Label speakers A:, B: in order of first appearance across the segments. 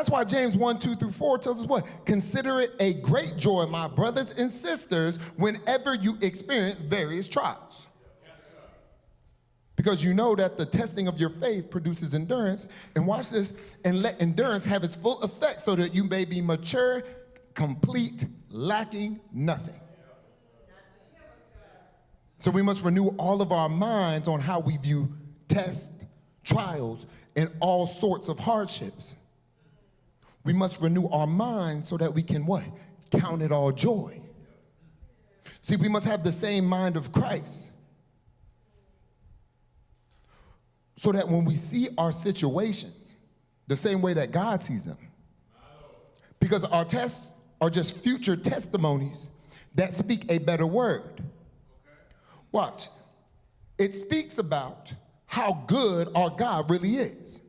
A: that's why James 1:2-4 tells us what? Consider it a great joy, my brothers and sisters, whenever you experience various trials. Because you know that the testing of your faith produces endurance. And watch this, and let endurance have its full effect so that you may be mature, complete, lacking nothing. So we must renew all of our minds on how we view tests, trials, and all sorts of hardships. We must renew our minds so that we can what? Count it all joy. See, we must have the same mind of Christ. So that when we see our situations, the same way that God sees them. Because our tests are just future testimonies that speak a better word. Watch. It speaks about how good our God really is.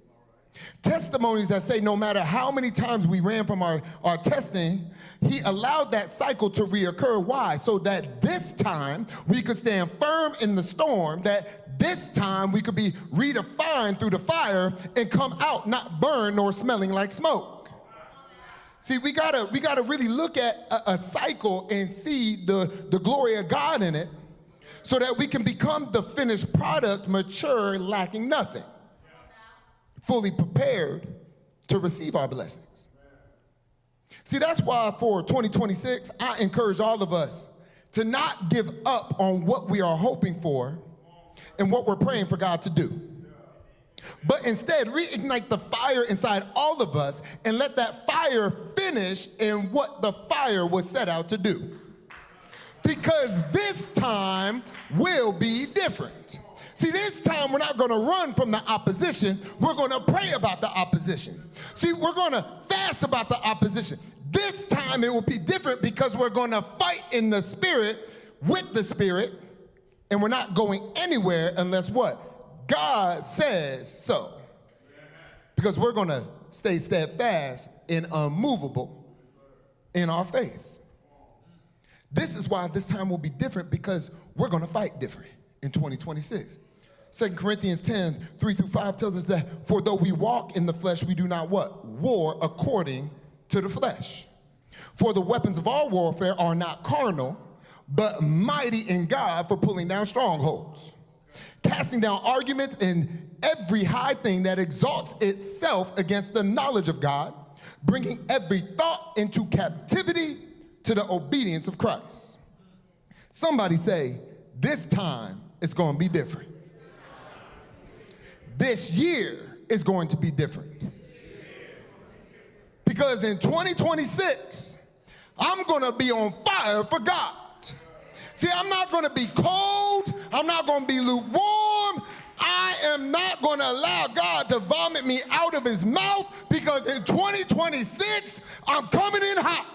A: Testimonies that say no matter how many times we ran from our testing, he allowed that cycle to reoccur. Why? So that this time we could stand firm in the storm, that this time we could be redefined through the fire and come out not burned nor smelling like smoke. See, we gotta really look at a cycle and see the glory of God in it so that we can become the finished product, mature, lacking nothing. Fully prepared to receive our blessings. See, that's why for 2026, I encourage all of us to not give up on what we are hoping for and what we're praying for God to do. But instead, reignite the fire inside all of us and let that fire finish in what the fire was set out to do. Because this time will be different. See, this time we're not going to run from the opposition. We're going to pray about the opposition. See, we're going to fast about the opposition. This time it will be different because we're going to fight in the Spirit, with the Spirit, and we're not going anywhere unless what? God says so. Because we're going to stay steadfast and unmovable in our faith. This is why this time will be different, because we're going to fight different in 2026. 2 Corinthians 10:3-5 tells us that for though we walk in the flesh, we do not what? War according to the flesh. For the weapons of our warfare are not carnal, but mighty in God for pulling down strongholds, casting down arguments and every high thing that exalts itself against the knowledge of God, bringing every thought into captivity to the obedience of Christ. Somebody say, this time it's going to be different. This year is going to be different. Because in 2026, I'm going to be on fire for God. See, I'm not going to be cold. I'm not going to be lukewarm. I am not going to allow God to vomit me out of his mouth, because in 2026, I'm coming in hot.